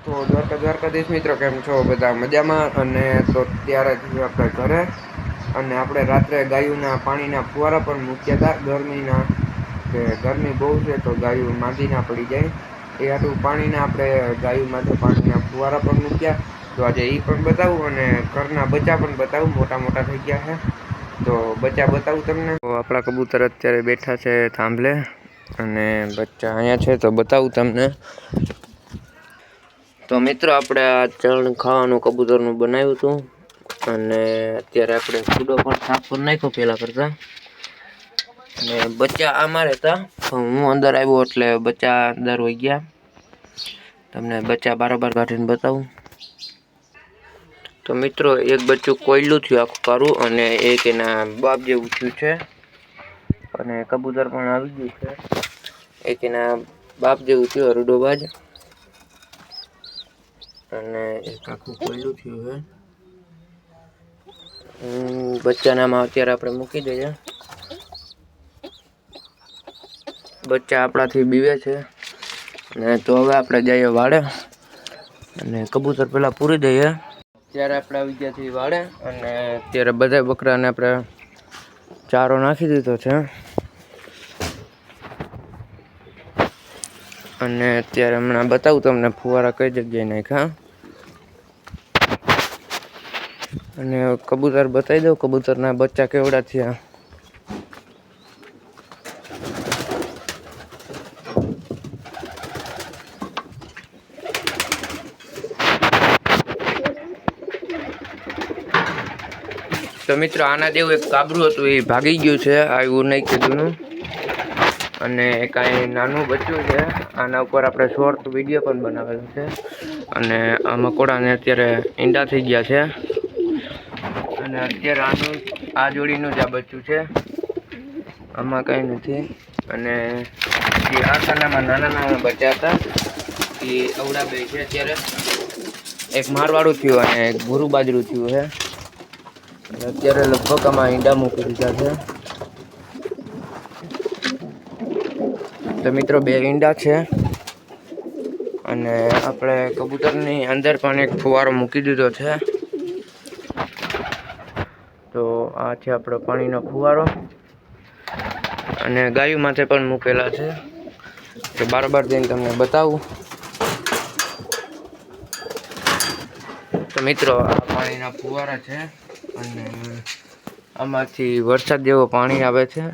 તો દ્વારકાધીશ મિત્રો કેમ છો બધા મજામાં? અને તો ત્યારે છીએ આપણે ઘરે અને આપણે રાત્રે ગાયોના પાણીના ફુવારા પણ મૂક્યા હતા ગરમીના કે ગરમી બહુ છે તો ગાયો માંદી ના પડી જાય એ આટલું પાણીના આપણે ગાયો માટે પાણીના ફુવારા પણ મૂક્યા. તો આજે એ પણ બતાવું અને ઘરના બચ્ચા પણ બતાવું મોટા મોટા થઈ ગયા છે તો બચ્ચા બતાવું તમને. તો આપણા કબૂતર અત્યારે બેઠા છે થાંભલે અને બચ્ચા અહીંયા છે તો બતાવું તમને. તો મિત્રો આપણે આ ચણ ખાવાનું કબૂતરનું બનાવ્યું હતું અને અત્યારે આપણે કૂડો પણ સાફ કરી નાખ્યો પેલા કરતા. અને બચ્ચા આમાં રહેતા હું અંદર આવ્યો એટલે બચ્ચા અંદર હોઈ ગયા. તમને બચ્ચા બારોબાર કાઢીને બતાવું. તો મિત્રો એક બચ્ચું કોયલું થયું આખું કારું અને એક એના બાપ જેવું થયું છે અને કબૂતર પણ આવી ગયું છે. એક એના બાપ જેવું થયું અરુડોબાજ અને એક આખું કોયલું થયું છે. બચ્ચાનામાં અત્યારે આપણે મૂકી દઈએ. બચ્ચા આપણાથી બીવે છે અને તો હવે આપણે જઈએ વાડે અને કબૂતર પેલા પૂરી દઈએ. ત્યારે આપણે આવી ગયા છીએ વાડે અને અત્યારે બધા બકરાને આપણે ચારો નાખી દીધો છે અને અત્યારે હમણાં બતાવું તમને ફુવારા કઈ જગ્યાએ નાખ્યા. અને કબૂતર બતાવી દઉં કબૂતરના બચ્ચા કેવડા થયા. તો મિત્રો આના જેવું એક કાબરું હતું એ ભાગી ગયું છે આવ્યું નહીં કીધું. અને કાંઈ નાનું બચ્ચું છે આના ઉપર આપણે શોર્ટ વિડીયો પણ બનાવેલો છે. અને આ મકોડાને અત્યારે ઈંડા થઈ ગયા છે અને અત્યારે આ જોડીનું જ આ બચ્ચું છે, આમાં કાંઈ નથી. અને જે આ ખાનામાં નાના નાના બચ્ચા હતા એ અવડા બે છે. અત્યારે એક મારવાડું થયું અને એક ભૂરું બાજરું થયું છે. અત્યારે લગભગ આમાં ઈંડા મૂકી દીધા છે. તો મિત્રો બે ઈંડા છે અને આપણે કબૂતરની અંદર પણ એક ફુવારો મૂકી દીધો છે. તો આ છે આપણો પાણીનો ફુવારો અને ગાયો માટે પણ મૂકેલા છે તો બારોબાર જઈને તમને બતાવું. તો મિત્રો આ પાણીના ફુવારા છે અને આમાંથી વરસાદ જેવો પાણી આવે છે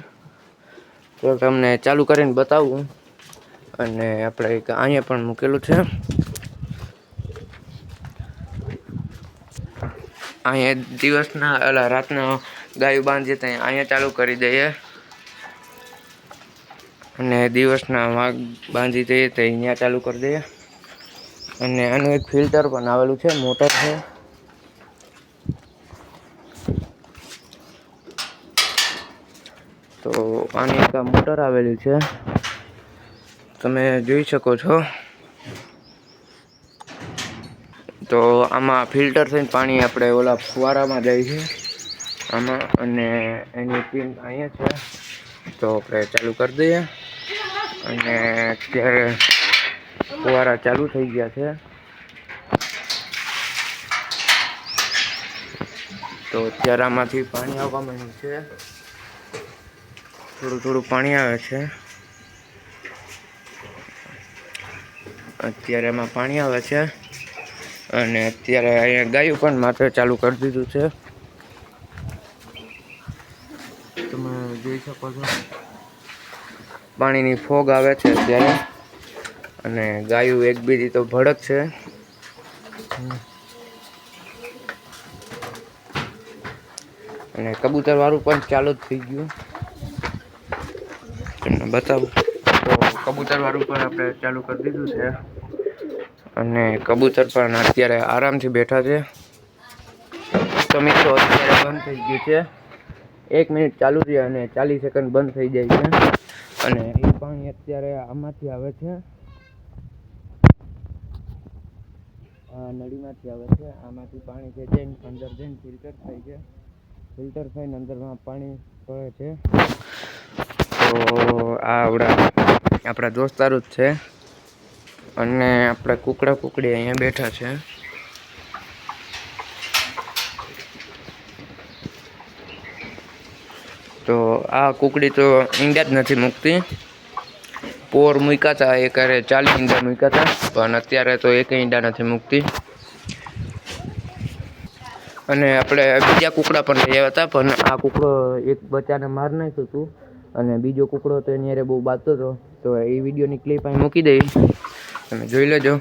તો તમને ચાલુ કરીને બતાવું. અને આપણે એક અહીંયા પણ મૂકેલું છે. અહીંયા દિવસના રાતના ગાયો બાંધીએ ત્યાં અહીંયા ચાલુ કરી દઈએ અને દિવસના વાઘ બાંધી દઈએ તો અહીંયા ચાલુ કરી દઈએ. અને આનું એક ફિલ્ટર પણ આવેલું છે, મોટર છે. તો આની એક મોટર આવેલી છે તમે જોઈ શકો છો. તો આમાં ફિલ્ટર થઈને પાણી આપણે ઓલા ફુવારામાં જાય છે આમાં અને એની પિન અહીંયા છે. તો આપણે ચાલુ કરી દઈએ અને અત્યારે ફુવારા ચાલુ થઈ ગયા છે. તો અત્યારે આમાંથી પાણી આવવા માંડ્યું છે, થોડું થોડું પાણી આવે છે. અત્યારે એમાં પાણી આવે છે અને અત્યારે અહીંયા ગાયું પણ માત્ર ચાલુ કરી દીધું છે. તમે જોઈ શકો છો પાણીની ફોગ આવે છે અત્યારે અને ગાયું એક બીજી તો ભડક છે. અને કબૂતર વાળું પણ ચાલુ જ થઈ ગયું તમને બતાવું. તો કબૂતર વાળું પણ આપણે ચાલુ કરી દીધું છે અને કબૂતર પણ અત્યારે આરામથી બેઠા છે. તો મિત્રો અત્યારે બંધ થઈ ગયું છે, 1 મિનિટ ચાલુ રહે અને 40 સેકન્ડ બંધ થઈ જાય છે. અને એ પાણી અત્યારે આમાંથી આવે છે, આ નળીમાંથી આવે છે. આમાંથી પાણી છે જઈને અંદર જઈને ફિલ્ટર થાય છે, ફિલ્ટર થઈને અંદરમાં પાણી પડે છે. તો આ આપણા દોસ્તારો જ છે અને આપણે કુકડી અહીંયા બેઠા છે. તો આ કુકડી તો ઈંડા જ નથી મૂકતી. પોર મૂક્યા હતા એક 40 ઈંડા મૂક્યા હતા, પણ અત્યારે તો એક ઈંડા નથી મૂકતી. અને આપણે બીજા કુકડા પણ લઈ આવ્યા હતા, પણ આ કુકડો એક બચ્ચાને માર નાખ્યું હતું અને બીજો કુકડો તો એની હારે બહુ બાજતો હતો. તો એ વિડીયોની ક્લિપ અહીં મૂકી દઈ, તમે જોઈ લેજો.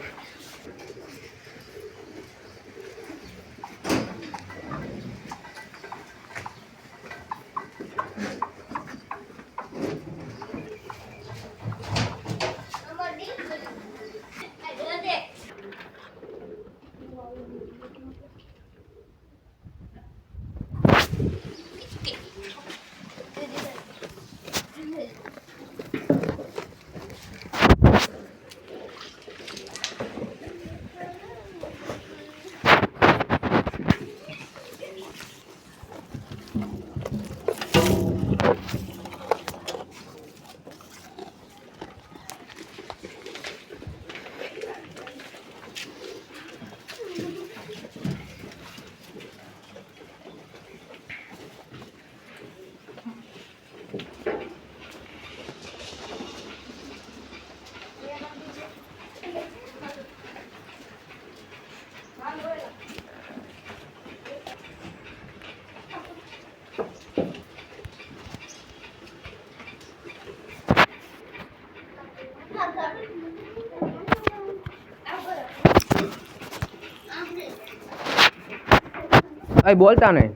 બોલતા નહીં.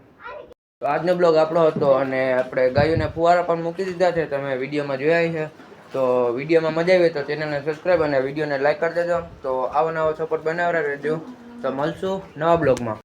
તો આજનો બ્લોગ આપણો હતો અને આપણે ગાયોને ફુવારા પણ મૂકી દીધા છે, તમે વિડીયોમાં જોયા છે. તો વિડીયોમાં મજા આવી તો ચેનલને સબસ્ક્રાઈબ અને વિડીયોને લાઈક કરી દેજો. તો આવો નવો સપોર્ટ બનાવતા રહેજો. તો મળશું નવા બ્લોગમાં.